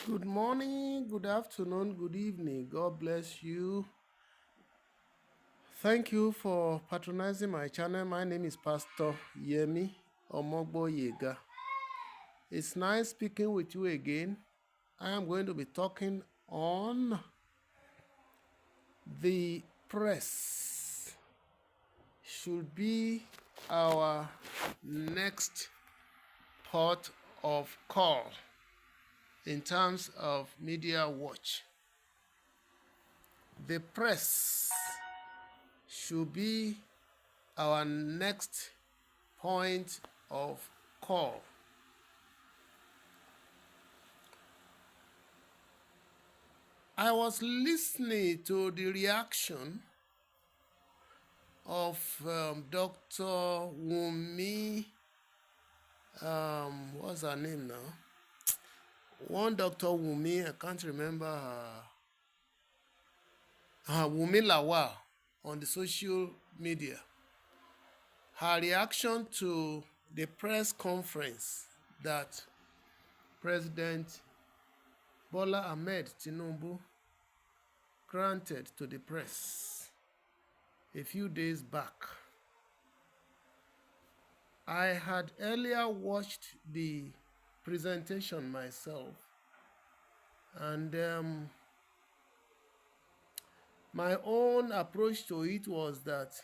Good morning, good afternoon, good evening. God bless you. Thank you for patronizing my channel. My name is Pastor Yemi Omogboyega. It's nice speaking with you again. I am going to be talking on the press. Should be our next port of call in terms of media watch. The press should be our next point of call. I was listening to the reaction of Dr. Wumi, what's her name now? One Dr. Wumi, I can't remember her. Wumi Lawal on the social media. Her reaction to the press conference that President Bola Ahmed Tinubu granted to the press a few days back. I had earlier watched the presentation myself, and my own approach to it was that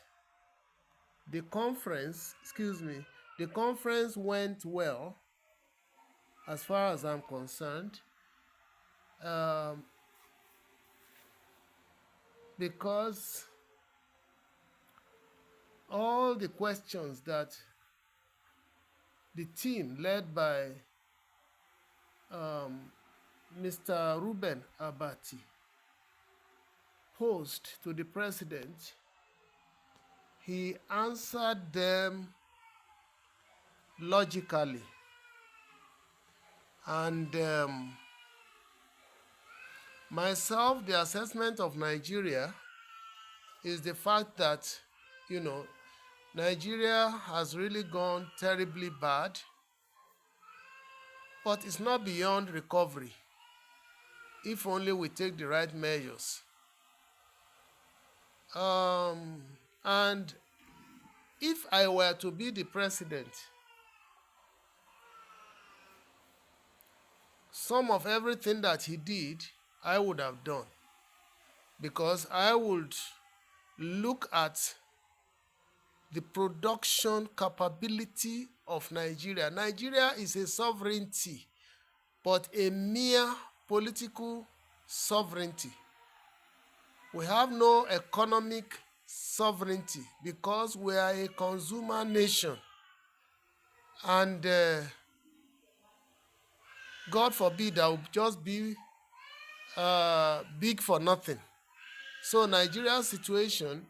the conference went well as far as I'm concerned, because all the questions that the team led by Mr. Reuben Abati posed to the president, he answered them logically. And myself, the assessment of Nigeria is the fact that, Nigeria has really gone terribly bad, but it's not beyond recovery if only we take the right measures. And if I were to be the president, some of everything that he did, I would have done, because I would look at the production capability of Nigeria. Nigeria is a sovereignty, but a mere political sovereignty. We have no economic sovereignty because we are a consumer nation. And God forbid that will just be big for nothing. So Nigeria's situation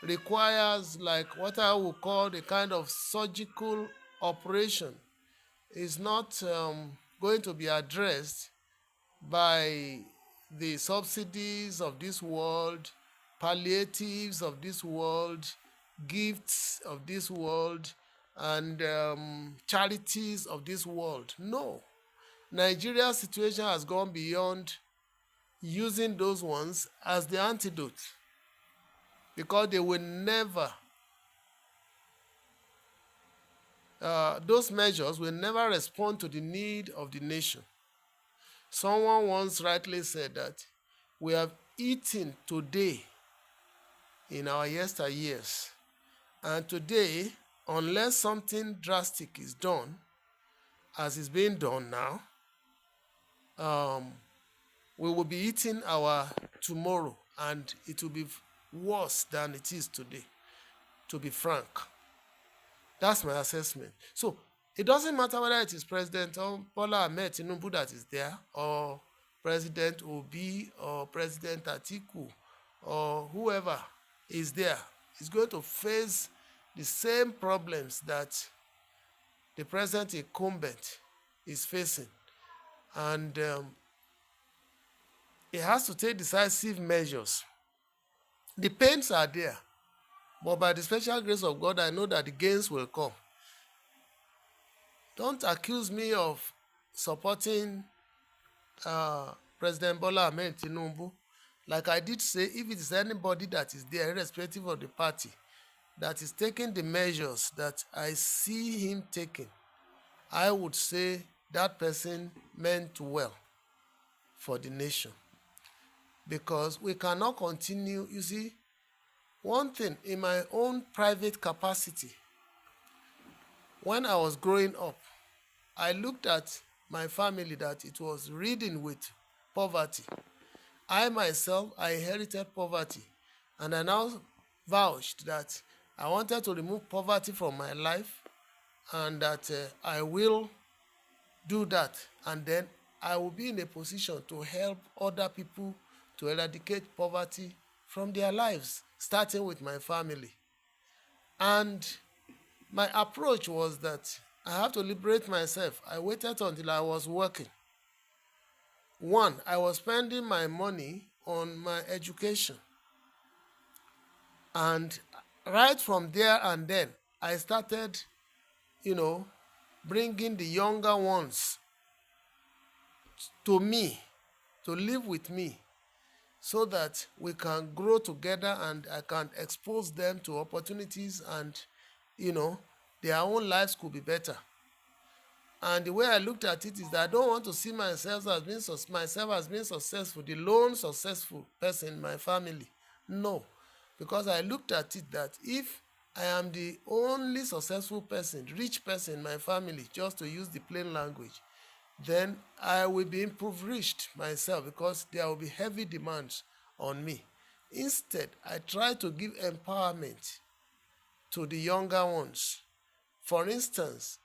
requires, like, what I would call the kind of surgical operation. Is not going to be addressed by the subsidies of this world, palliatives of this world, gifts of this world, and charities of this world. No. Nigeria's situation has gone beyond using those ones as the antidote, because they will never, those measures will never respond to the need of the nation. Someone once rightly said that we have eaten today in our yesteryears, and today, unless something drastic is done, as is being done now, we will be eating our tomorrow, and it will be worse than it is today, to be frank. That's my assessment. So it doesn't matter whether it is President Bola Ahmed Tinubu that is there, or President Obi, or President Atiku, or whoever is there. Is going to face the same problems that the present incumbent is facing. And it has to take decisive measures. The pains are there, but by the special grace of God, I know that the gains will come. Don't accuse me of supporting uh, President Bola Ahmed Tinubu. Like I did say, if it is anybody that is there, irrespective of the party, that is taking the measures that I see him taking, I would say that person meant well for the nation. Because we cannot continue. You see, one thing in my own private capacity, when I was growing up, I looked at my family that it was ridden with poverty. I myself, I inherited poverty, and I now vouched that I wanted to remove poverty from my life, and that I will do that, and then I will be in a position to help other people to eradicate poverty from their lives, starting with my family. And my approach was that I have to liberate myself. I waited until I was working. One, I was spending my money on my education. And right from there and then, I started, you know, bringing the younger ones to me, to live with me, so that we can grow together and I can expose them to opportunities, and, you know, their own lives could be better. And the way I looked at it is that I don't want to see myself as being successful, the lone successful person in my family. No, because I looked at it that if I am the only successful person, rich person in my family, just to use the plain language, then I will be impoverished myself because there will be heavy demands on me. Instead, I try to give empowerment to the younger ones. For instance,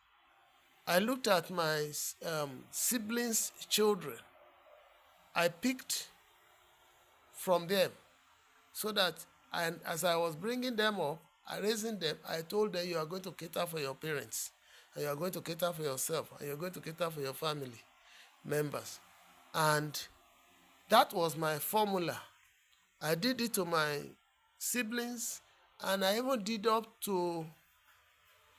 I looked at my siblings' children. I picked from them so that, and as I was bringing them up, raising them, I told them, you are going to cater for your parents, and you are going to cater for yourself, and you're going to cater for your family members. And that was my formula. I did it to my siblings, and I even did up to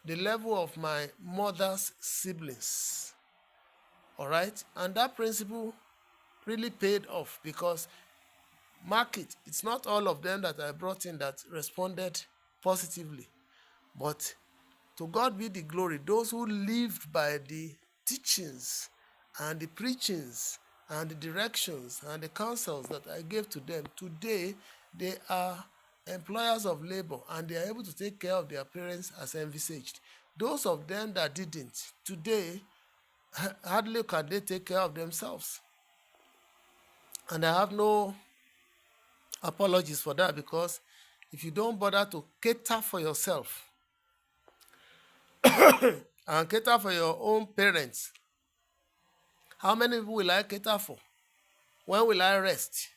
the level of my mother's siblings. All right? And that principle really paid off because, mark it, it's not all of them that I brought in that responded positively. But to God be the glory, those who lived by the teachings and the preachings and the directions and the counsels that I gave to them, today they are employers of labor and they are able to take care of their parents as envisaged. Those of them that didn't, today hardly can they take care of themselves. And I have no apologies for that, because if you don't bother to cater for yourself and cater for your own parents, how many people will I cater for? When will I rest?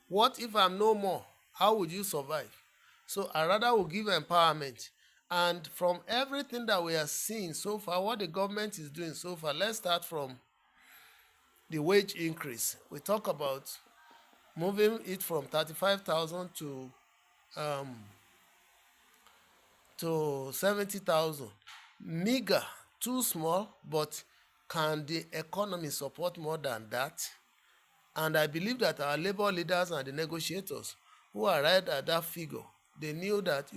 What if I'm no more? How would you survive? So I rather will give empowerment. And from everything that we are seeing so far, what the government is doing so far, let's start from the wage increase. We talk about moving it from 35,000 to 70,000. Meager, too small, but can the economy support more than that? And I believe that our labor leaders and the negotiators who arrived at that figure, they knew that,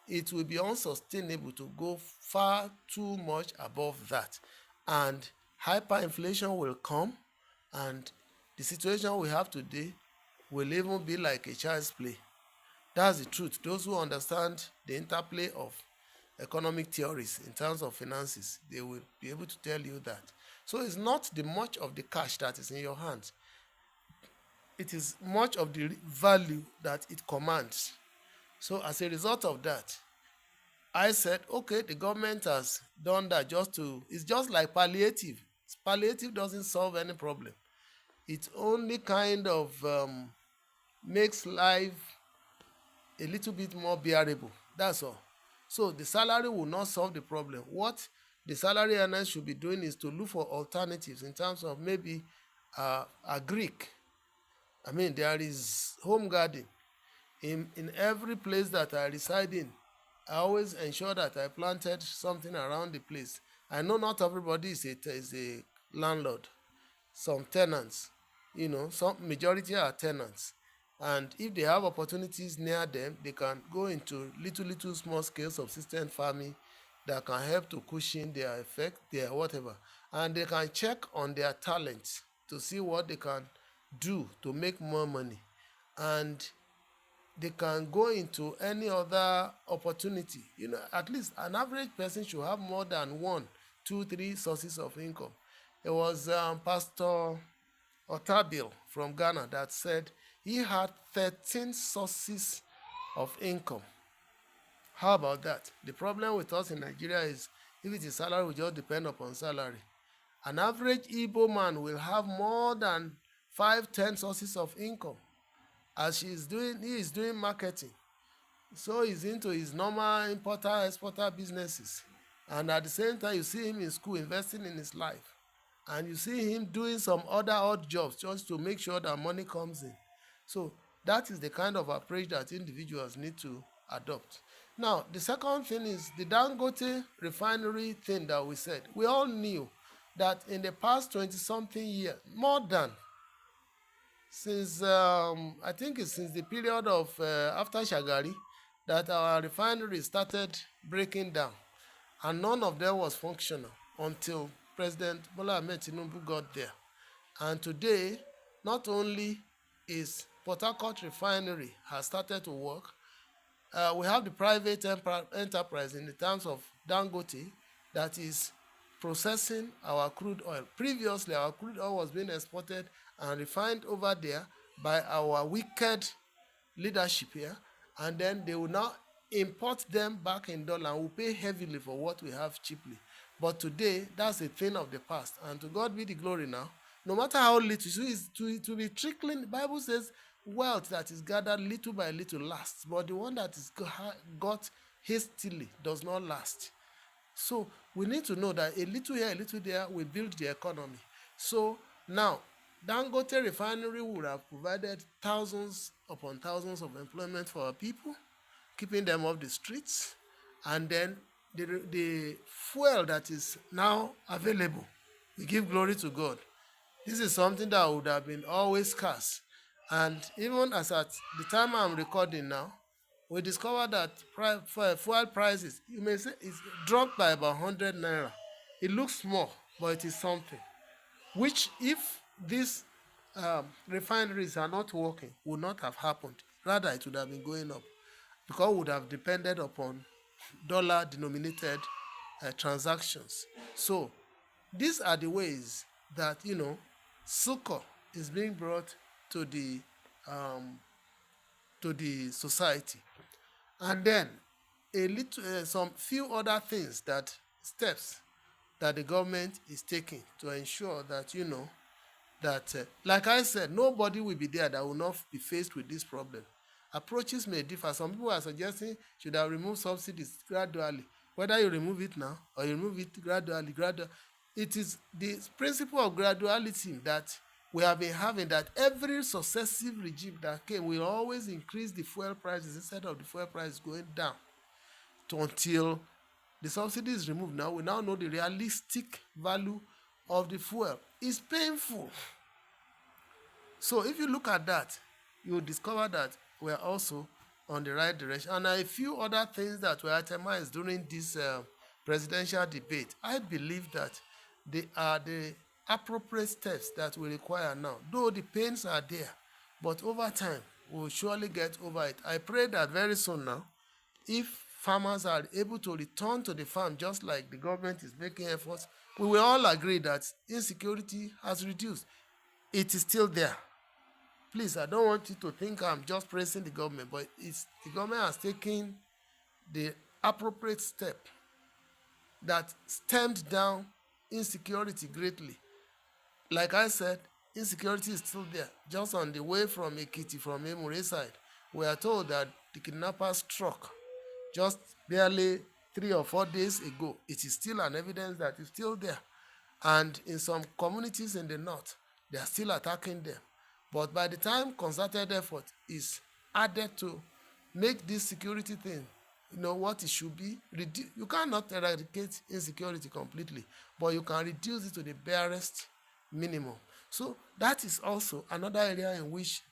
it will be unsustainable to go far too much above that. And hyperinflation will come, and the situation we have today will even be like a child's play. That's the truth. Those who understand the interplay of economic theories in terms of finances, they will be able to tell you that. So it's not the much of the cash that is in your hands. It is much of the value that it commands. So as a result of that, I said, okay, the government has done that it's just like palliative. Palliative doesn't solve any problem. It only kind of makes life a little bit more bearable. That's all. So the salary will not solve the problem. What the salary earners should be doing is to look for alternatives in terms of maybe a Greek. I mean, there is home garden. In every place that I reside in, I always ensure that I planted something around the place. I know not everybody is a landlord. some tenants. Some majority are tenants. And if they have opportunities near them, they can go into little small scale subsistence farming that can help to cushion their effect, their whatever. And they can check on their talents to see what they can do to make more money. And they can go into any other opportunity. At least an average person should have more than one, two, three sources of income. It was Pastor Otabil from Ghana that said he had 13 sources of income. How about that? The problem with us in Nigeria is if it is salary, we just depend upon salary. An average Igbo man will have more than 5, 10 sources of income. As he is doing marketing. So he's into his normal importer exporter businesses. And at the same time, you see him in school investing in his life. And you see him doing some other odd jobs just to make sure that money comes in. So that is the kind of approach that individuals need to adopt. Now, the second thing is the Dangote refinery thing that we said. We all knew that in the past 20-something years, more than since I think it's since the period of after Shagari that our refinery started breaking down, and none of them was functional until President Bola Ahmed Tinubu got there. And today, not only is Port Harcourt refinery has started to work, we have the private enterprise in the terms of Dangote that is processing our crude oil. Previously, our crude oil was being exported and refined over there by our wicked leadership here, and then they will now import them back in dollar and will pay heavily for what we have cheaply. But today, that's a thing of the past, and to God be the glory now. No matter how little, so it's to be trickling. The Bible says wealth that is gathered little by little lasts, but the one that is got hastily does not last. So we need to know that a little here, a little there will build the economy. So now, Dangote refinery would have provided thousands upon thousands of employment for our people, keeping them off the streets, and then the fuel that is now available, we give glory to God. This is something that would have been always scarce. And even as at the time I'm recording now, we discovered that fuel prices, you may say, it's dropped by about 100 naira. It looks small, but it is something. Which, if these refineries are not working, would not have happened. Rather, it would have been going up because we would have depended upon dollar-denominated transactions. So, these are the ways that succor is being brought to the society, and then some few other things steps that the government is taking to ensure that like I said, nobody will be there that will not be faced with this problem. Approaches may differ. Some people are suggesting should have removed subsidies gradually. Whether you remove it now or you remove it gradually, it is the principle of graduality that we have been having, that every successive regime that came will always increase the fuel prices instead of the fuel price going down until the subsidy is removed. Now we now know the realistic value of the fuel. It's painful. So if you look at that, you will discover that we are also on the right direction. And a few other things that were itemized during this presidential debate, I believe that they are the appropriate steps that we require now. Though the pains are there, but over time, we will surely get over it. I pray that very soon now, if farmers are able to return to the farm just like the government is making efforts, we will all agree that insecurity has reduced. It is still there. Please, I don't want you to think I'm just praising the government, but the government has taken the appropriate step that stemmed down insecurity greatly. Like I said, insecurity is still there. Just on the way from Ekiti, from Emure side, we are told that the kidnappers struck just barely 3 or 4 days ago. It is still an evidence that is still there. And in some communities in the north, they are still attacking them. But by the time concerted effort is added to make this security thing, what it should be, you cannot eradicate insecurity completely, but you can reduce it to the barest minimum. So that is also another area in which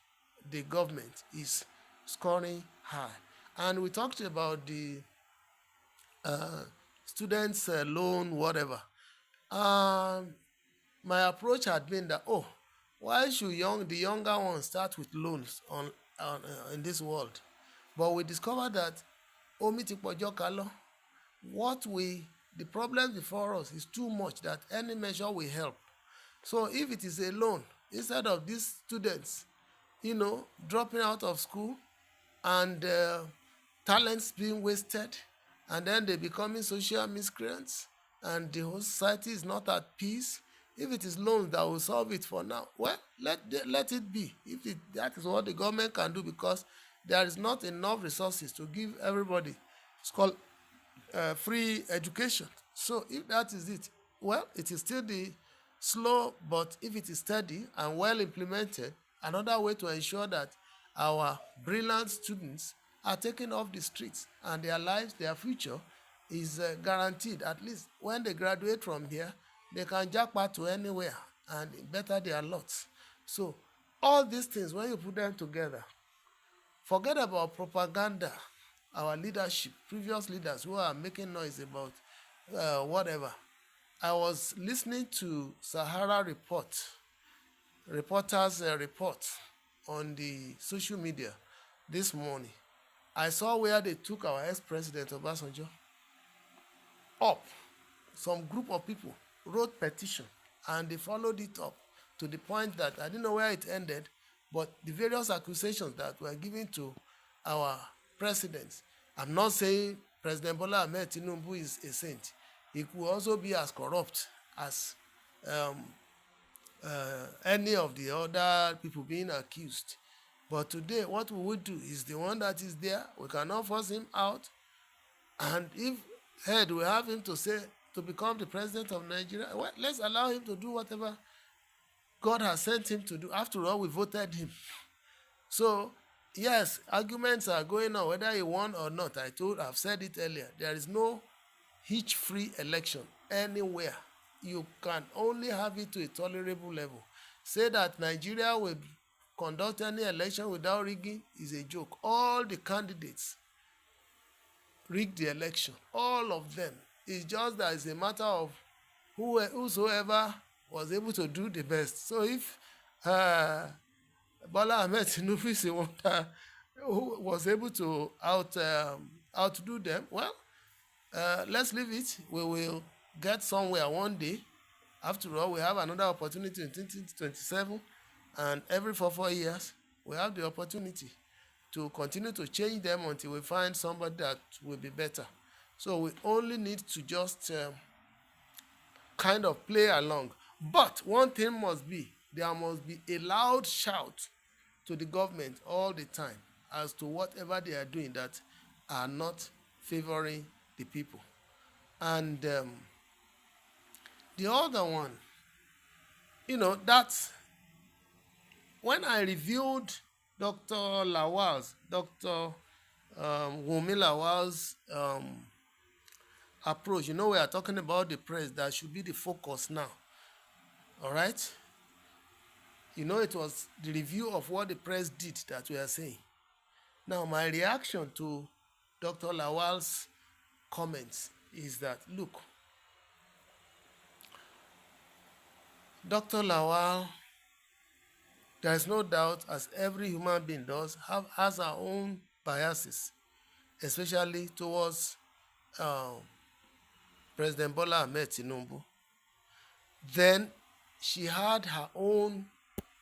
the government is scoring high. And we talked about the students' loan, whatever. Um, my approach had been that, oh, why should the younger ones start with loans in this world? But we discovered that omi ti pọjọ kalọ. What we the problem before us is too much that any measure will help. So if it is a loan, instead of these students, dropping out of school and talents being wasted, and then they becoming social miscreants, and the whole society is not at peace. If it is loans that will solve it for now, well, let it be. That is what the government can do, because there is not enough resources to give everybody free education. So if that is it, well, it is still the slow, but if it is steady and well implemented, another way to ensure that our brilliant students are taken off the streets and their lives, their future is guaranteed. At least when they graduate from here, they can jackpot to anywhere and better their lots. So all these things, when you put them together, forget about propaganda. Our leadership, previous leaders who are making noise about whatever. I was listening to Sahara reporters' report on the social media this morning. I saw where they took our ex-president Obasanjo up. Some group of people wrote petition and they followed it up to the point that I didn't know where it ended, but the various accusations that were given to our presidents. I'm not saying President Bola Ahmed Tinubu is a saint. He could also be as corrupt as any of the other people being accused. But today, what we would do is the one that is there. We cannot force him out. And if head we have him to become the president of Nigeria, well, let's allow him to do whatever God has sent him to do. After all, we voted him. So, yes, arguments are going on whether he won or not. I've said it earlier. There is no hitch-free election anywhere. You can only have it to a tolerable level. Say that Nigeria will conduct any election without rigging is a joke. All the candidates rigged the election. All of them. It's just that it's a matter of whosoever was able to do the best. So if Bola Ahmed Tinubu is the one who was able to outdo them, well, let's leave it. We will get somewhere one day. After all, we have another opportunity in 2027, and every 4 years, we have the opportunity to continue to change them until we find somebody that will be better. So we only need to just kind of play along. But one thing must be, there must be a loud shout to the government all the time as to whatever they are doing that are not favoring the people. And the other one, that's when I reviewed Dr. Wunmi Lawal's approach. We are talking about the press that should be the focus now. All right? It was the review of what the press did that we are saying. Now, my reaction to Dr. Lawal's comments is that, look, Dr. Lawal, there is no doubt, as every human being does, has her own biases, especially towards President Bola Ahmed Tinubu. Then she had her own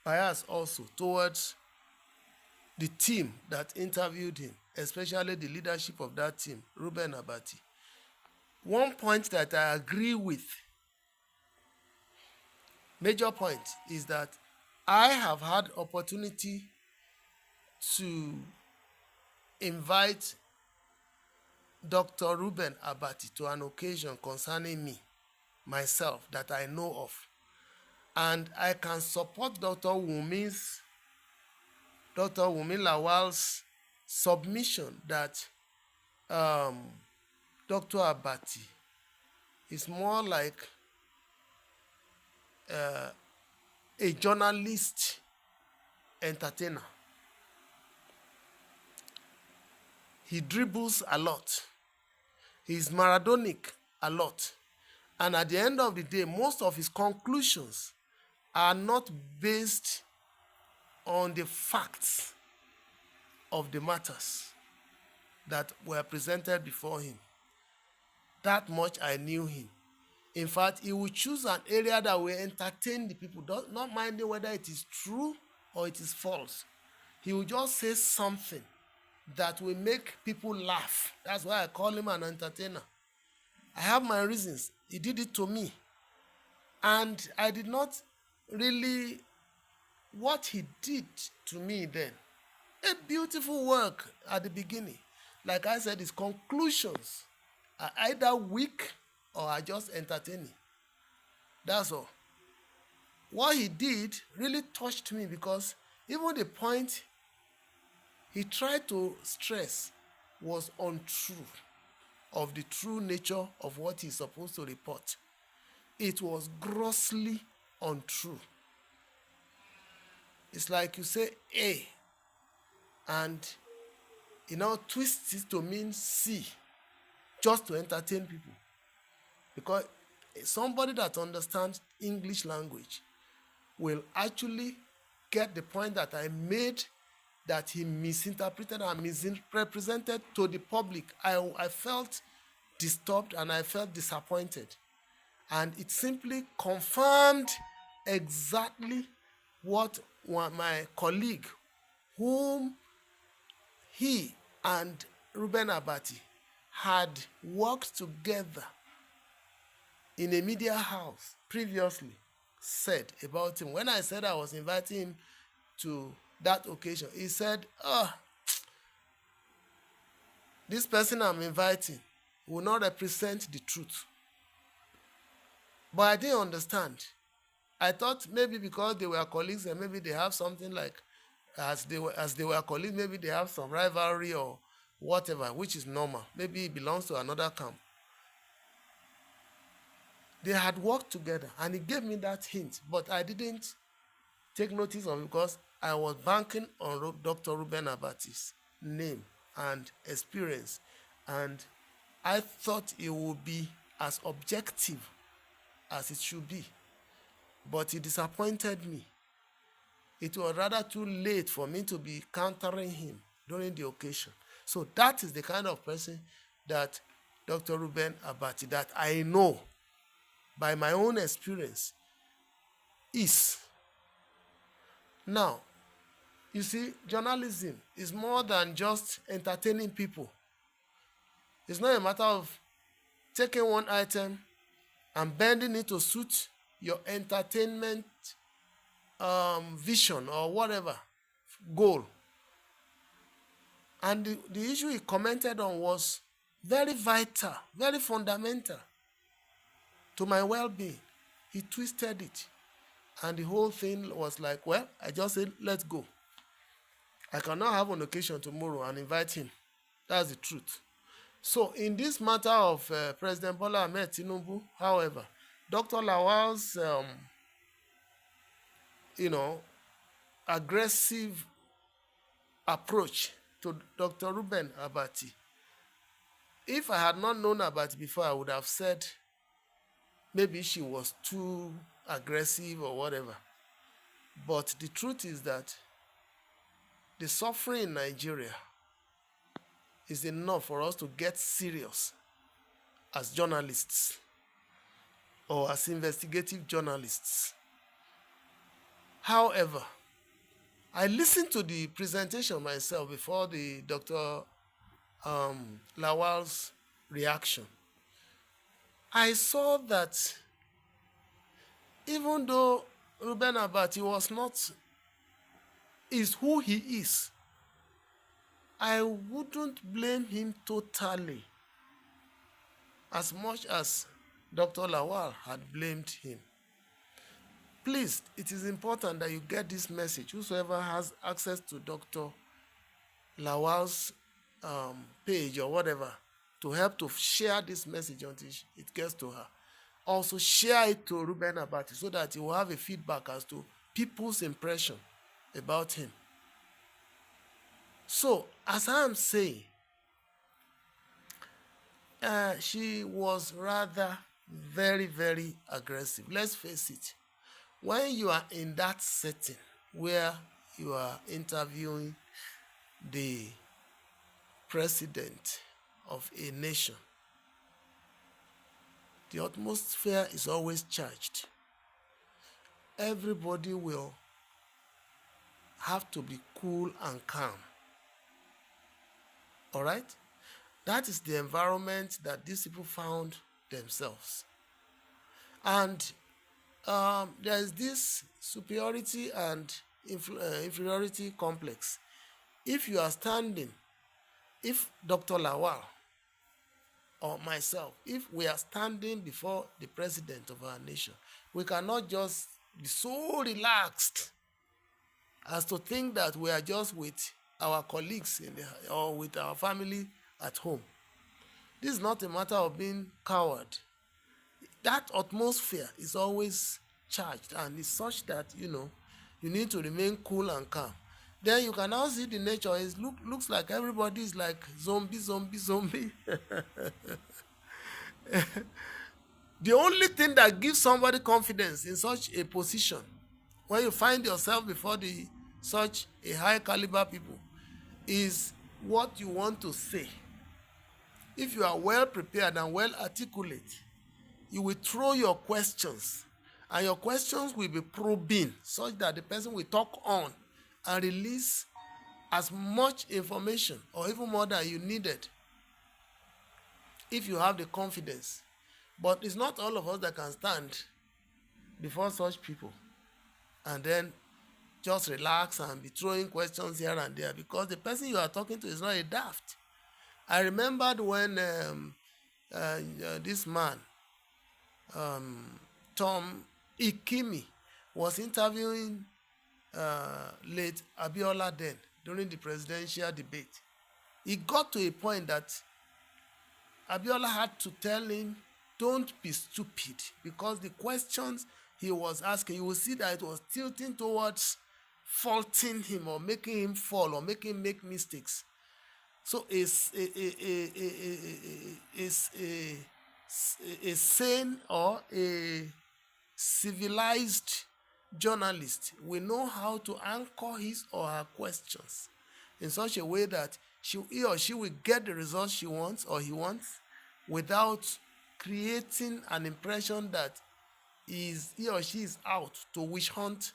bias also towards the team that interviewed him, especially the leadership of that team, Reuben Abati. One point that I agree with, major point, is that I have had opportunity to invite Dr. Reuben Abati to an occasion concerning me, myself, that I know of. And I can support Dr. Wunmi Lawal's submission that Dr. Abati is more like a journalist entertainer. He dribbles a lot. He's Maradonic a lot. And at the end of the day, most of his conclusions are not based on the facts of the matters that were presented before him. That much I knew him. In fact, he would choose an area that will entertain the people, not minding whether it is true or it is false. He will just say something that will make people laugh. That's why I call him an entertainer. I have my reasons. He did it to me. And I did not really, what he did to me then, a beautiful work at the beginning. Like I said, his conclusions are either weak or are just entertaining. That's all. What he did really touched me because even the point he tried to stress was untrue of the true nature of what he's supposed to report. It was grossly untrue. It's like you say A and twist it to mean C just to entertain people. Because somebody that understands English language will actually get the point that I made, that he misinterpreted and misrepresented to the public. I felt disturbed and I felt disappointed. And it simply confirmed exactly what my colleague, whom he and Reuben Abati had worked together in a media house previously, said about him. When I said I was inviting him to that occasion, he said, this person I'm inviting will not represent the truth. But I didn't understand. I thought maybe because they were colleagues and maybe they have something like, as they were colleagues, maybe they have some rivalry or whatever, which is normal. Maybe he belongs to another camp. They had worked together and he gave me that hint, but I didn't take notice of it because I was banking on Dr. Reuben Abati's name and experience, and I thought it would be as objective as it should be, but he disappointed me. It was rather too late for me to be countering him during the occasion. So that is the kind of person that Dr. Reuben Abati, that I know by my own experience, is. Now, you see, journalism is more than just entertaining people. It's not a matter of taking one item and bending it to suit your entertainment vision or whatever goal. And the issue he commented on was very vital, very fundamental to my well-being. He twisted it. And the whole thing was like, well, I just said, let's go. I cannot have an occasion tomorrow and invite him. That's the truth. So in this matter of President Bola Ahmed Tinubu, however, Dr. Lawal's, aggressive approach to Dr. Reuben Abati, if I had not known Abati before, I would have said maybe she was too aggressive or whatever. But the truth is that the suffering in Nigeria is enough for us to get serious as journalists or as investigative journalists. However, I listened to the presentation myself before the Dr. Lawal's reaction. I saw that even though Reuben Abati is who he is, I wouldn't blame him totally as much as Dr. Lawal had blamed him. Please, it is important that you get this message. Whosoever has access to Dr. Lawal's page or whatever, to help to share this message until it gets to her. Also share it to Reuben Abati so that he will have a feedback as to people's impression about him. So, as I'm saying, she was rather very, very aggressive. Let's face it. When you are in that setting where you are interviewing the president of a nation, the atmosphere is always charged. Everybody will have to be cool and calm. All right? That is the environment that these people found themselves. And there is this superiority and inferiority complex. If you are standing, if Dr. Lawal or myself, if we are standing before the president of our nation, we cannot just be so relaxed as to think that we are just with our colleagues or with our family at home. This is not a matter of being coward. That atmosphere is always charged and it's such that you need to remain cool and calm. Then you can now see the nature. It looks like everybody is like zombie. The only thing that gives somebody confidence in such a position, when you find yourself before such a high caliber people, is what you want to say. If you are well prepared and well articulate, you will throw your questions, and your questions will be probing such that the person will talk on and release as much information or even more than you needed if you have the confidence. But it's not all of us that can stand before such people and then just relax and be throwing questions here and there, because the person you are talking to is not a daft. I remembered when this man, Tom Ikimi, was interviewing late Abiola then during the presidential debate. He got to a point that Abiola had to tell him, don't be stupid, because the questions he was asking, you will see that it was tilting towards faulting him or making him fall or making him make mistakes. So it's a sane or a civilized journalist will know how to anchor his or her questions in such a way that he or she will get the results she wants or he wants without creating an impression that he or she is out to witch hunt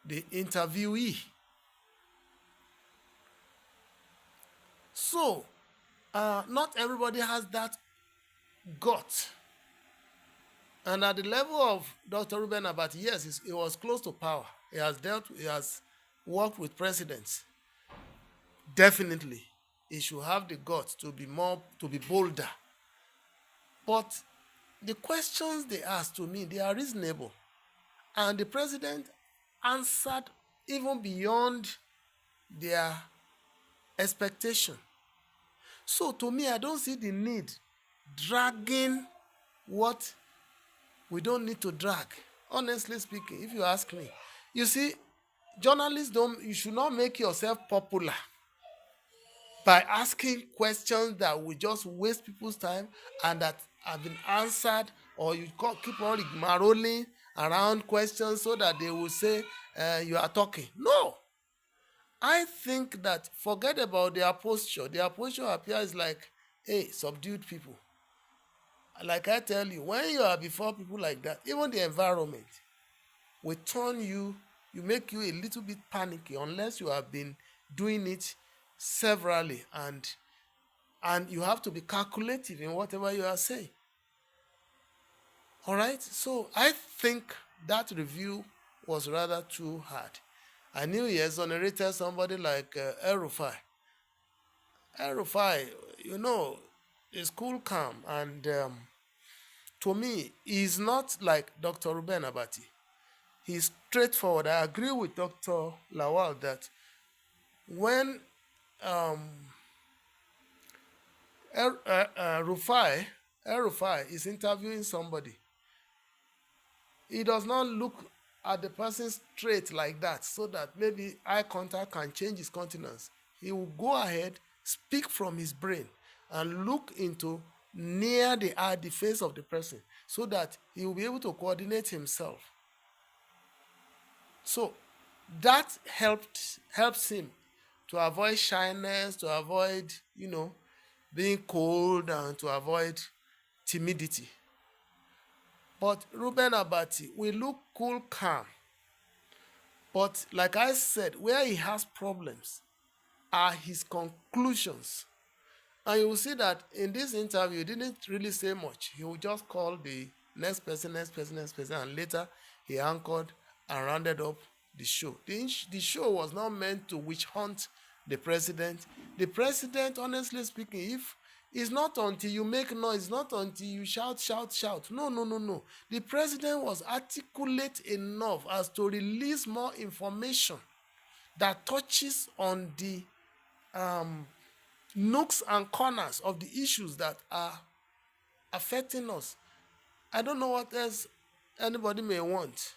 the interviewee. So, not everybody has that gut. And at the level of Dr. Reuben Abati, yes, he was close to power. He has worked with presidents. Definitely, he should have the guts to be bolder. But the questions they asked, to me, they are reasonable. And the president answered even beyond their expectation. So to me, I don't see the need dragging what we don't need to drag. Honestly speaking, if you ask me, you see, journalists you should not make yourself popular by asking questions that will just waste people's time and that have been answered, or you keep on rigmaroling around questions so that they will say you are talking. No. I think that forget about their posture. Their posture appears like, hey, subdued people. Like I tell you, when you are before people like that, even the environment will turn you make you a little bit panicky unless you have been doing it severally, and you have to be calculative in whatever you are saying. All right? So I think that review was rather too hard. I knew he exonerated somebody like El-Rufai. El-Rufai, is cool, calm, and to me, he's not like Dr. Reuben Abati. He's straightforward. I agree with Dr. Lawal that when El-Rufai is interviewing somebody, he does not look at the person's trait like that so that maybe eye contact can change his countenance, he will go ahead, speak from his brain, and look into near the eye, the face of the person, so that he will be able to coordinate himself. So that helps him to avoid shyness, to avoid, being cold, and to avoid timidity. But Reuben Abati will look cool, calm. But like I said, where he has problems are his conclusions. And you will see that in this interview, he didn't really say much. He would just call the next person, and later he anchored and rounded up the show. The show was not meant to witch hunt the president. The president, honestly speaking, if it's not until you make noise, not until you shout. No. The president was articulate enough as to release more information that touches on the nooks and corners of the issues that are affecting us. I don't know what else anybody may want.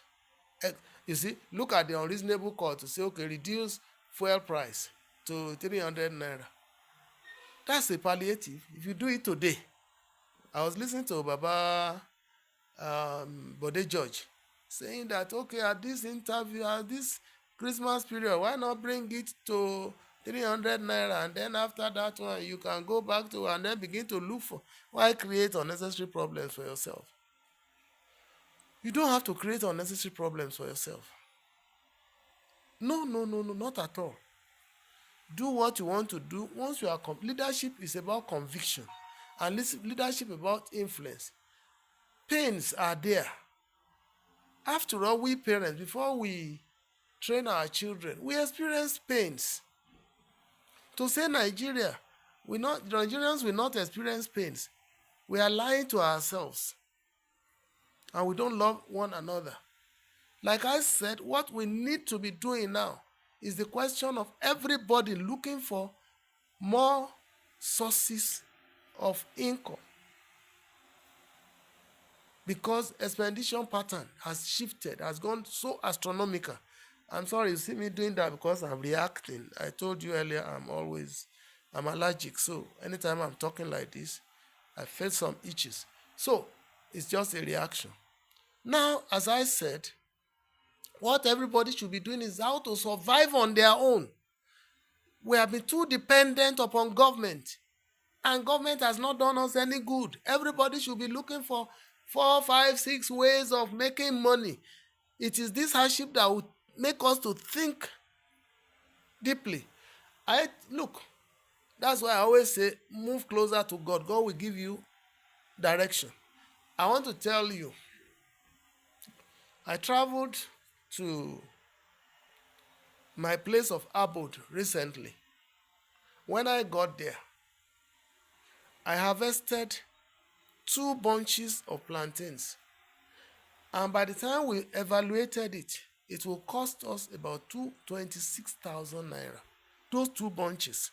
You see, look at the unreasonable call to say, okay, reduce fuel price to 300 naira. That's a palliative. If you do it today, I was listening to Baba Bode George saying that, okay, at this interview, at this Christmas period, why not bring it to 300 naira, and then after that one, you can go back to and then begin to look for, why create unnecessary problems for yourself? You don't have to create unnecessary problems for yourself. No, not at all. Do what you want to do. Once you are leadership is about conviction, and leadership about influence. Pains are there. After all, we parents, before we train our children, we experience pains. To say Nigerians will not experience pains, we are lying to ourselves, and we don't love one another. Like I said, what we need to be doing now is the question of everybody looking for more sources of income, because expenditure pattern has shifted, has gone so astronomical. I'm sorry you see me doing that because I'm reacting. I told you earlier I'm allergic, so anytime I'm talking like this, I feel some itches. So it's just a reaction. Now, as I said, what everybody should be doing is how to survive on their own. We have been too dependent upon government, and government has not done us any good. Everybody should be looking for 4, 5, 6 ways of making money. It is this hardship that will make us to think deeply. That's why I always say, move closer to God. God will give you direction. I want to tell you, I traveled to my place of abode recently. When I got there, I harvested 2 bunches of plantains. And by the time we evaluated it, it will cost us about 26,000 naira. Those 2 bunches,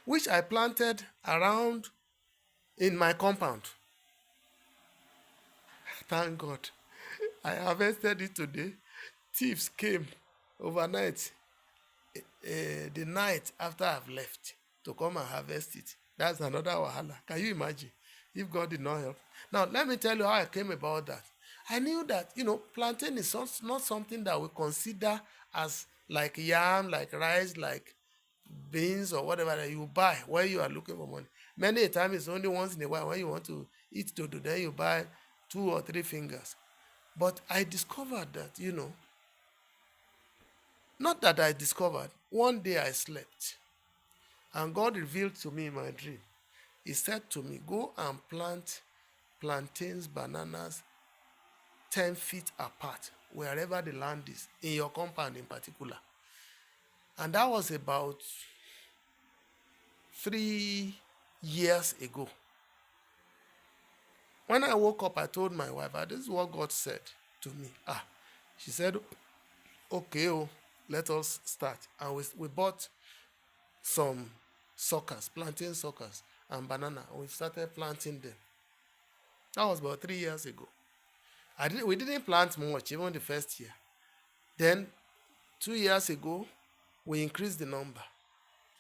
which I planted around in my compound. Thank God. I harvested it today. Thieves came overnight, the night after I've left, to come and harvest it. That's another wahala. Can you imagine if God did not help? Now, let me tell you how I came about that. I knew that, plantain is not something that we consider as like yam, like rice, like beans or whatever that you buy when you are looking for money. Many a time it's only once in a while when you want to eat dodo, then you buy 2 or 3 fingers. But I discovered that, not that I discovered, one day I slept, and God revealed to me in my dream. He said to me, go and plant plantains, bananas 10 feet apart, wherever the land is, in your compound in particular. And that was about 3 years ago. When I woke up, I told my wife, this is what God said to me. She said, okay, let us start. And we bought some suckers, plantain suckers and banana. And we started planting them. That was about 3 years ago. We didn't plant much even the first year. Then 2 years ago, we increased the number.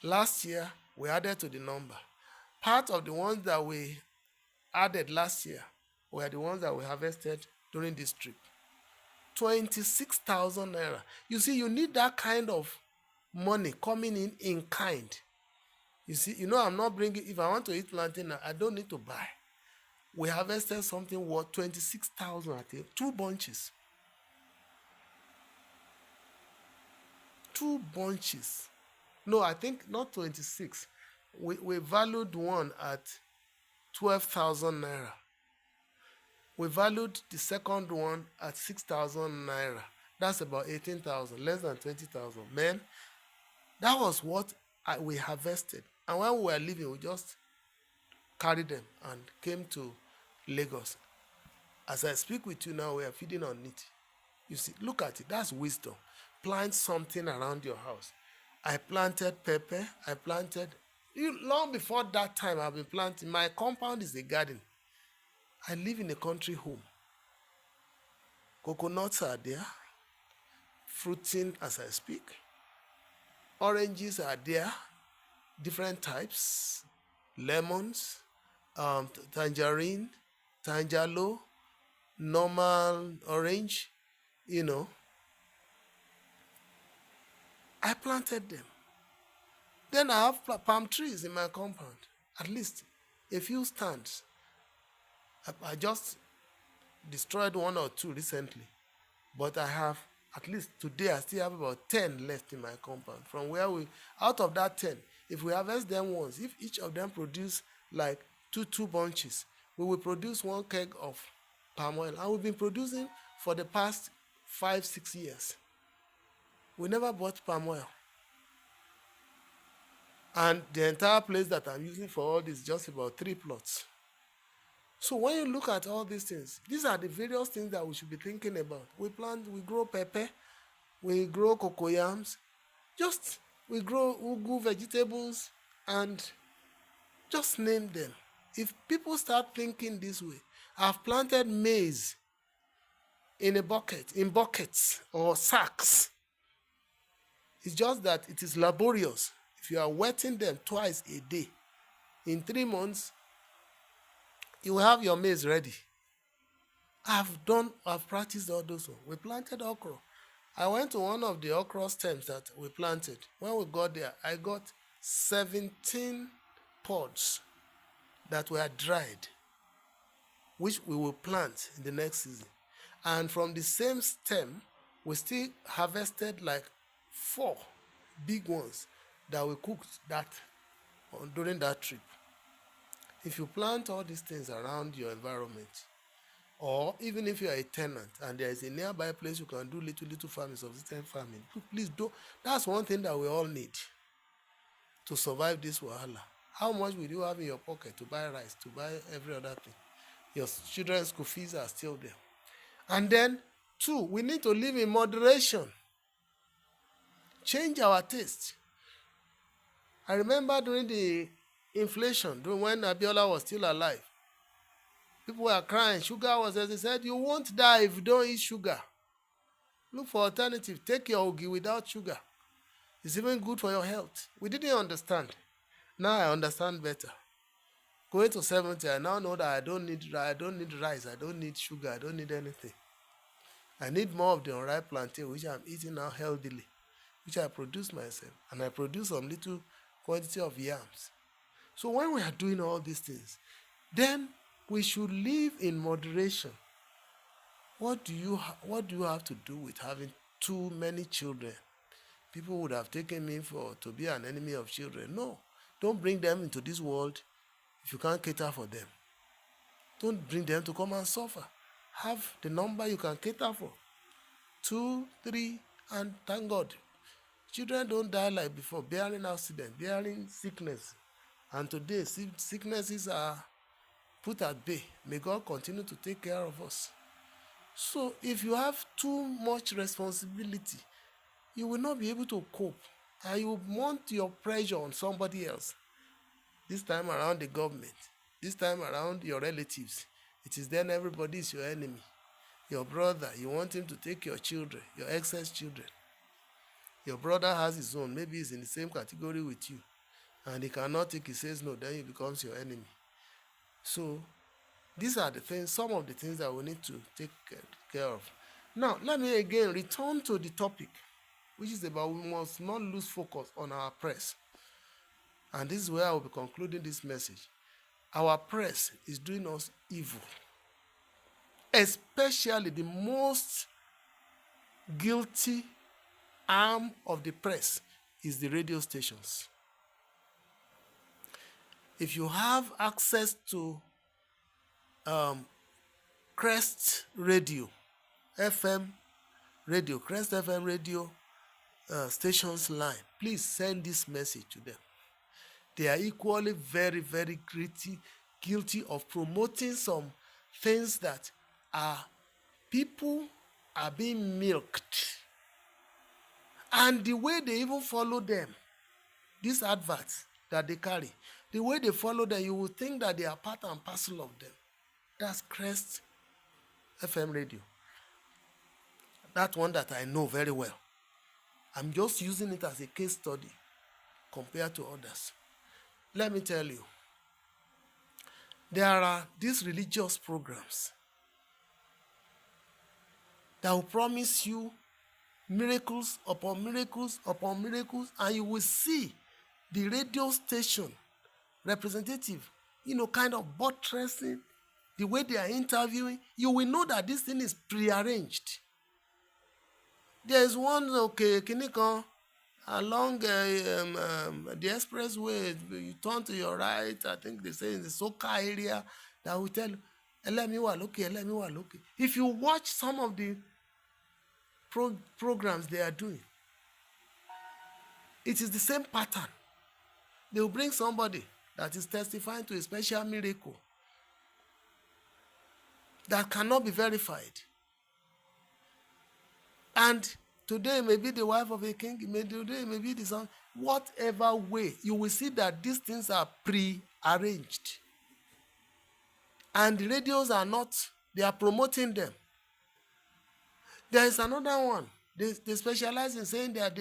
Last year, we added to the number. Part of the ones that we added last year were the ones that we harvested during this trip. 26,000 naira. You see, you need that kind of money coming in kind. You see, I'm not bringing, if I want to eat plantain, I don't need to buy. We harvested something worth 26,000, I think, two bunches. Two bunches. No, I think not 26. We valued one at 12,000 naira. We valued the second one at 6,000 naira. That's about 18,000, less than 20,000. Man, that was what we harvested. And when we were leaving, we just carried them and came to Lagos. As I speak with you now, we are feeding on it. You see, look at it. That's wisdom. Plant something around your house. I planted pepper. Long before that time, I've been planting. My compound is a garden. I live in a country home. Coconuts are there, fruiting as I speak. Oranges are there, different types, lemons, tangerine, tangelo, normal orange, I planted them. Then I have palm trees in my compound, at least a few stands. I just destroyed one or two recently, but I have, at least today, I still have about 10 left in my compound. From where out of that 10, if we harvest them once, if each of them produce like two bunches, we will produce 1 keg of palm oil. And we've been producing for the past 5-6 years. We never bought palm oil. And the entire place that I'm using for all this is just about 3 plots. So when you look at all these things, these are the various things that we should be thinking about. We grow pepper, we grow cocoyams, we grow ugu vegetables, and just name them. If people start thinking this way, I've planted maize in buckets or sacks. It's just that it is laborious. If you are wetting them twice a day, in 3 months, you will have your maize ready. I've practiced all those ones. We planted okra. I went to one of the okra stems that we planted. When we got there, I got 17 pods that were dried, which we will plant in the next season. And from the same stem, we still harvested like 4 big ones that we cooked during that trip. If you plant all these things around your environment, or even if you are a tenant and there is a nearby place you can do little farming, subsistence farming, please do. That's one thing that we all need to survive this wahala. How much will you have in your pocket to buy rice, to buy every other thing? Your children's school fees are still there. And then, 2, we need to live in moderation. Change our taste. I remember during the inflation, when Abiola was still alive, people were crying. Sugar was, as they said, you won't die if you don't eat sugar. Look for alternative. Take your ogi without sugar. It's even good for your health. We didn't understand. Now I understand better. Going to 70, I now know that I don't need rice, I don't need sugar, I don't need anything. I need more of the unripe plantain, which I'm eating now healthily, which I produce myself. And I produce some little quantity of yams. So when we are doing all these things, then we should live in moderation. What do you have to do with having too many children? People would have taken me to be an enemy of children. No, don't bring them into this world if you can't cater for them. Don't bring them to come and suffer. Have the number you can cater for. 2, 3, and thank God. Children don't die like before, bearing accident, bearing sickness. And today, sicknesses are put at bay. May God continue to take care of us. So if you have too much responsibility, you will not be able to cope. And you want your pressure on somebody else. This time around the government. This time around your relatives. It is then everybody is your enemy. Your brother, you want him to take your children, your excess children. Your brother has his own. Maybe he's in the same category with you. And he cannot take, he says no, then he becomes your enemy. So these are the things, some of the things that we need to take care of. Now, let me again return to the topic, which is about we must not lose focus on our press. And this is where I will be concluding this message. Our press is doing us evil. Especially the most guilty arm of the press is the radio stations. If you have access to Crest Radio, FM radio, Crest FM radio stations line, please send this message to them. They are equally very, very guilty of promoting some things that people are being milked. And the way they even follow them, these adverts that they carry, the way they follow them, you will think that they are part and parcel of them. That's Crest FM radio. That one that I know very well. I'm just using it as a case study compared to others. Let me tell you, there are these religious programs that will promise you miracles upon miracles upon miracles, and you will see the radio station representative, kind of buttressing the way they are interviewing. You will know that this thing is prearranged. There is one, Kinikan, along the expressway, you turn to your right, I think they say in the Soka area, that will tell you, if you watch some of the programs they are doing, it is the same pattern. They will bring somebody that is testifying to a special miracle that cannot be verified. And today may be the wife of a king, today may be the son. Whatever way, you will see that these things are pre-arranged. And the radios are not, they are promoting them. There is another one. They specialize in saying that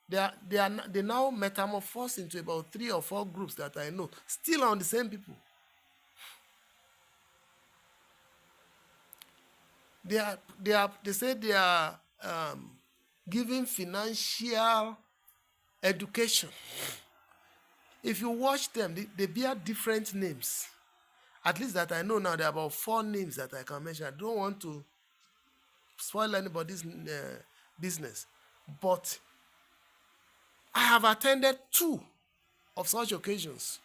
they now metamorphose into about 3 or 4 groups that I know, still on the same people. They say they are giving financial education. If you watch them, they bear different names. At least that I know now, there are about 4 names that I can mention. I don't want to spoil anybody's business. But I have attended 2 of such occasions.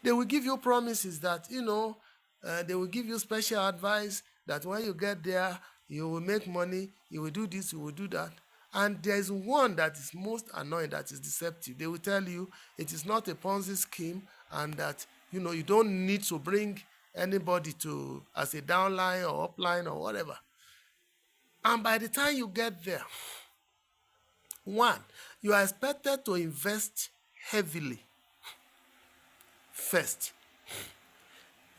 They will give you promises that, they will give you special advice that when you get there, you will make money, you will do this, you will do that. And there is one that is most annoying, that is deceptive. They will tell you it is not a Ponzi scheme, and that, you don't need to bring anybody to as a downline or upline or whatever. And by the time you get there, 1, you are expected to invest heavily first.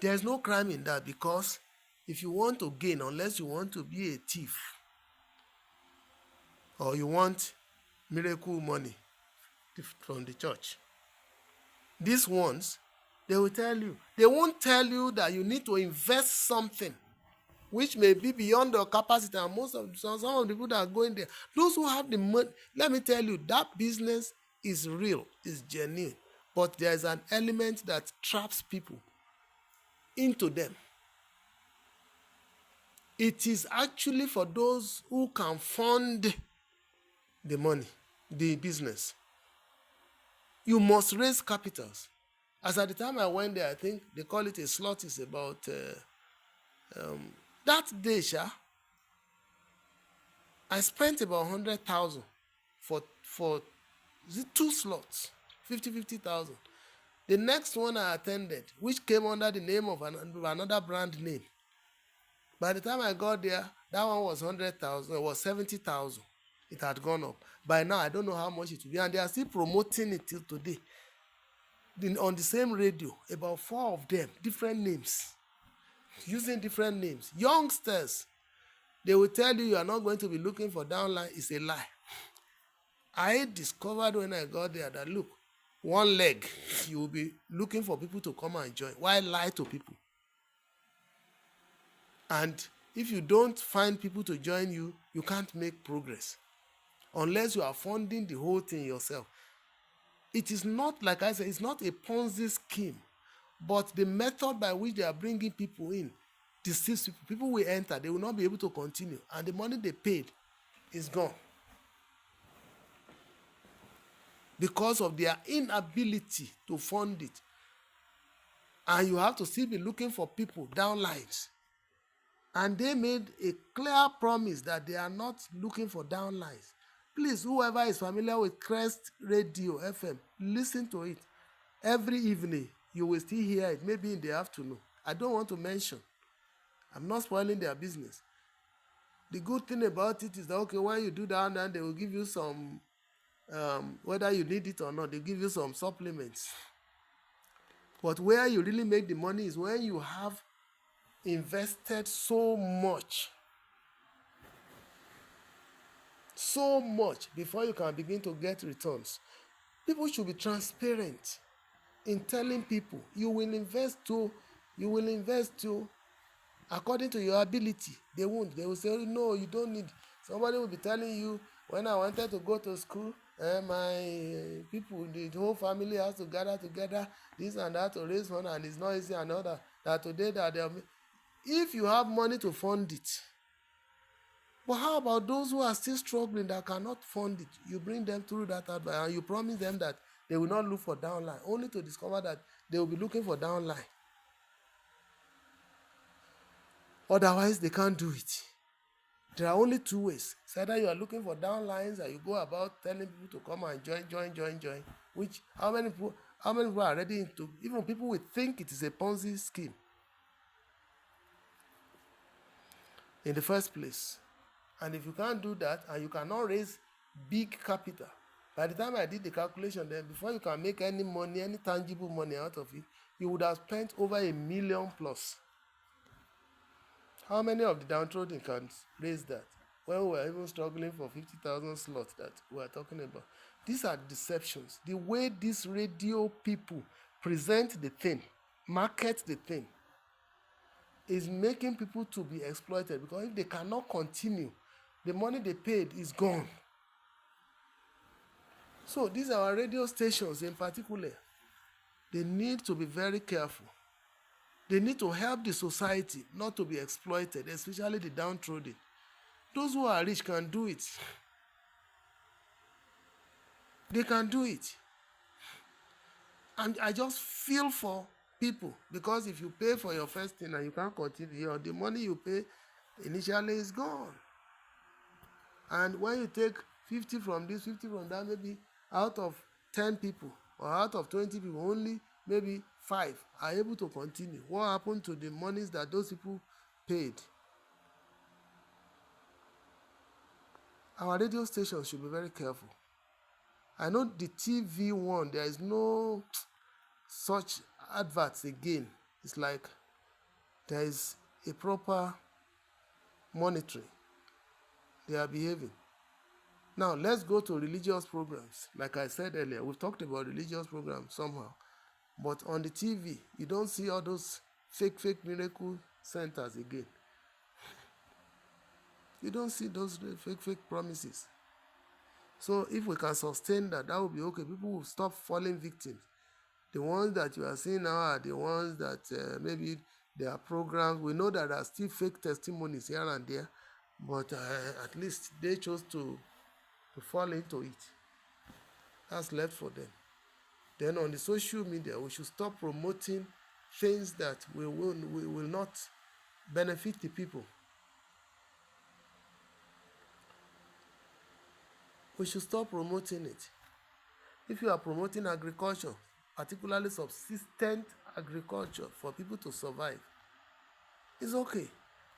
There is no crime in that, because if you want to gain, unless you want to be a thief or you want miracle money from the church, these ones, they will tell you. They won't tell you that you need to invest something which may be beyond your capacity. And some of the people that are going there, those who have the money, let me tell you, that business is real, is genuine. But there is an element that traps people into them. It is actually for those who can fund the money, the business. You must raise capitals. As at the time I went there, I think they call it a slot. It's about that day, I spent about 100,000 for 2 slots, 50,000. The next one I attended, which came under the name of another brand name, by the time I got there, that one was 100,000. It was 70,000. It had gone up. By now, I don't know how much it will be, and they are still promoting it till today. On the same radio, about 4 of them, different names. using different names. Youngsters, they will tell you are not going to be looking for downline. It's a lie. I discovered when I got there that look, one leg, you will be looking for people to come and join. Why lie to people? And if you don't find people to join you, you can't make progress unless you are funding the whole thing yourself. It is not, like I said, it's not a Ponzi scheme, but the method by which they are bringing people in deceives people. People will enter, they will not be able to continue, and the money they paid is gone because of their inability to fund it. And you have to still be looking for people downlines. And they made a clear promise that they are not looking for downlines. Please, whoever is familiar with e.g.Radio FM, listen to it. Every evening, you will still hear it, maybe in the afternoon. I don't want to mention. I'm not spoiling their business. The good thing about it is that, okay, when you do that, then they will give you some, whether you need it or not, they give you some supplements. But where you really make the money is when you have invested so much before you can begin to get returns. People should be transparent in telling people you will invest to according to your ability. They won't. They will say, oh, no, you don't need. Somebody will be telling you, when I wanted to go to school, my people, the whole family has to gather together, this and that, to raise money, and it's not easy, and all that today that they'll. If you have money to fund it, but how about those who are still struggling that cannot fund it? You bring them through that advice and you promise them that they will not look for downline, only to discover that they will be looking for downline. Otherwise, they can't do it. There are only two ways. It's either you are looking for downlines and you go about telling people to come and join. Which, how many people are ready into? Even people will think it is a Ponzi scheme in the first place. And if you can't do that and you cannot raise big capital, by the time I did the calculation, then before you can make any money, any tangible money out of it, you would have spent over $1 million plus. How many of the downtrodden can raise that? When we were even struggling for 50,000 slots that we are talking about. These are deceptions. The way these radio people present the thing, market the thing, is making people to be exploited, because if they cannot continue, the money they paid is gone. So these are our radio stations in particular. They need to be very careful. They need to help the society not to be exploited, especially the downtrodden. Those who are rich can do it. They can do it. And I just feel for people, because if you pay for your first thing and you can't continue, the money you pay initially is gone. And when you take 50 from this, 50 from that, maybe out of 10 people or out of 20 people, only maybe 5 are able to continue. What happened to the monies that those people paid? Our radio stations should be very careful. I know the TV one, there is no such adverts again. It's like there is a proper monitoring. They are behaving. Now, let's go to religious programs. Like I said earlier, we've talked about religious programs somehow. But on the TV, you don't see all those fake miracle centers again. You don't see those fake promises. So if we can sustain that, that will be okay. People will stop falling victims. The ones that you are seeing now are the ones that maybe they are programs. We know that there are still fake testimonies here and there, but at least they chose to fall into it. That's left for them. Then on the social media, we should stop promoting things that will not benefit the people. We should stop promoting it. If you are promoting agriculture, particularly subsistent agriculture for people to survive, it's okay.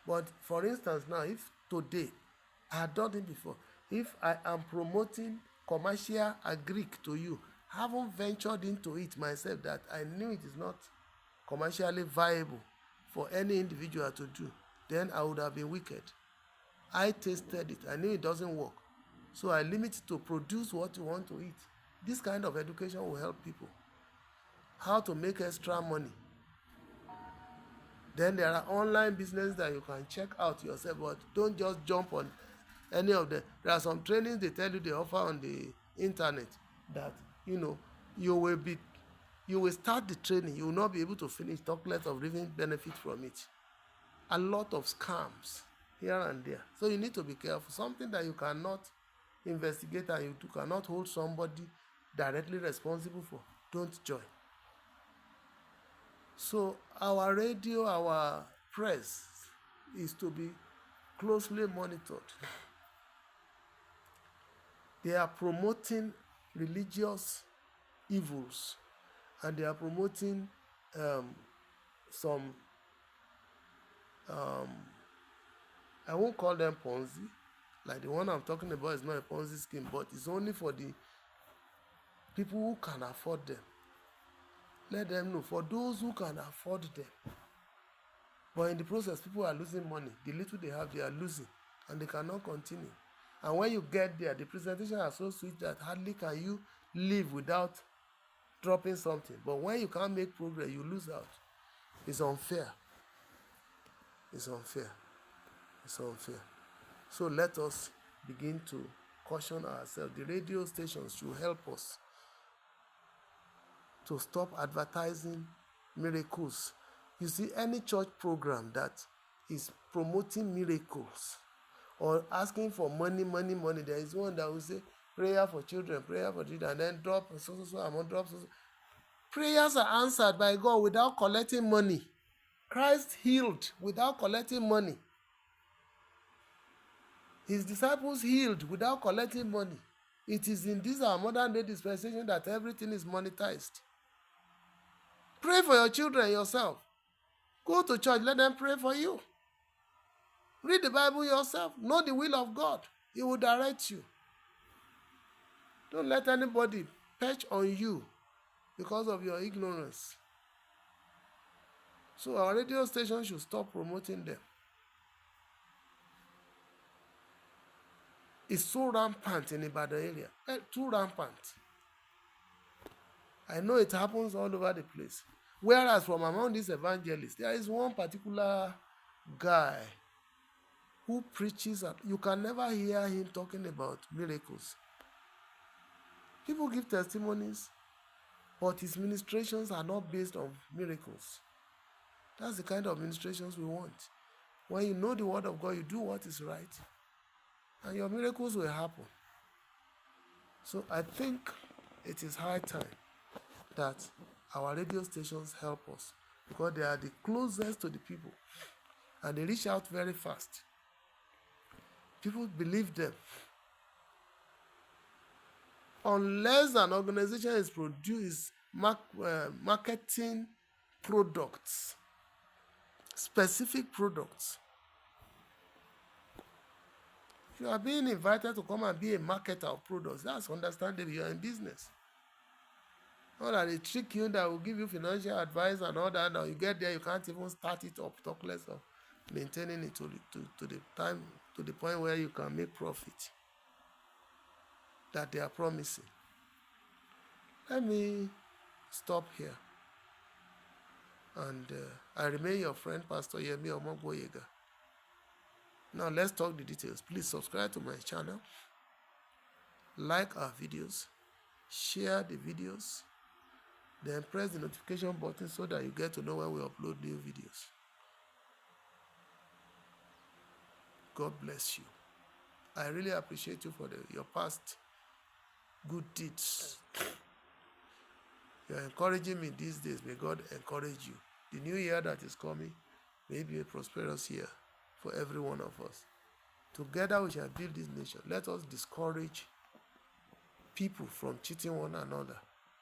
But for instance, now, if today, I had done it before, if I am promoting commercial agric to you, I haven't ventured into it myself, that I knew it is not commercially viable for any individual to do, then I would have been wicked. I tasted it. I knew it doesn't work. So I limit it to produce what you want to eat. This kind of education will help people. How to make extra money. Then there are online businesses that you can check out yourself, but don't just jump on any of them. There are some trainings they tell you they offer on the internet that you will start the training, you will not be able to finish, talk less of even benefit from it. A lot of scams here and there. So you need to be careful. Something that you cannot investigate and you cannot hold somebody directly responsible for, don't join. So our radio, our press is to be closely monitored. They are promoting religious evils, and they are promoting some I won't call them Ponzi. Like the one I'm talking about is not a Ponzi scheme, but it's only for the people who can afford them. Let them know, for those who can afford them. But in the process, people are losing money. The little they have, they are losing, and they cannot continue. And when you get there, the presentation are so sweet that hardly can you live without dropping something. But when you can't make progress, you lose out. It's unfair. It's unfair. It's unfair. So let us begin to caution ourselves. The radio stations should help us to stop advertising miracles. You see, any church program that is promoting miracles or asking for money, there is one that will say prayer for children, and then drop so amount, drop so. Prayers are answered by God without collecting money. Christ healed without collecting money. His disciples healed without collecting money. It is in this our modern day dispensation that everything is monetized. Pray for your children yourself. Go to church, let them pray for you. Read the Bible yourself. Know the will of God. He will direct you. Don't let anybody perch on you because of your ignorance. So our radio station should stop promoting them. It's so rampant in the Ibadan area. Too rampant. I know it happens all over the place. Whereas from among these evangelists, there is one particular guy who preaches, you can never hear him talking about miracles. People give testimonies, but his ministrations are not based on miracles. That's the kind of ministrations we want. When you know the word of God, you do what is right, and your miracles will happen. So I think it is high time that our radio stations help us, because they are the closest to the people and they reach out very fast. People believe them. Unless an organization is marketing products, specific products. If you are being invited to come and be a marketer of products, that's understandable. You are in business. Not that they trick you, that will give you financial advice and all that. Now you get there, you can't even start it up, talk less of maintaining it to the point where you can make profit that they are promising. Let me stop here. And I remain your friend, Pastor Yemi Omogboyega. Now let's talk the details. Please subscribe to my channel, like our videos, share the videos, then press the notification button so that you get to know when we upload new videos. God bless you. I really appreciate you for your past good deeds. You are encouraging me these days. May God encourage you. The new year that is coming may be a prosperous year for every one of us. Together we shall build this nation. Let us discourage people from cheating one another.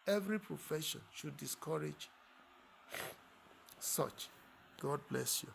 Every profession should discourage such. God bless you.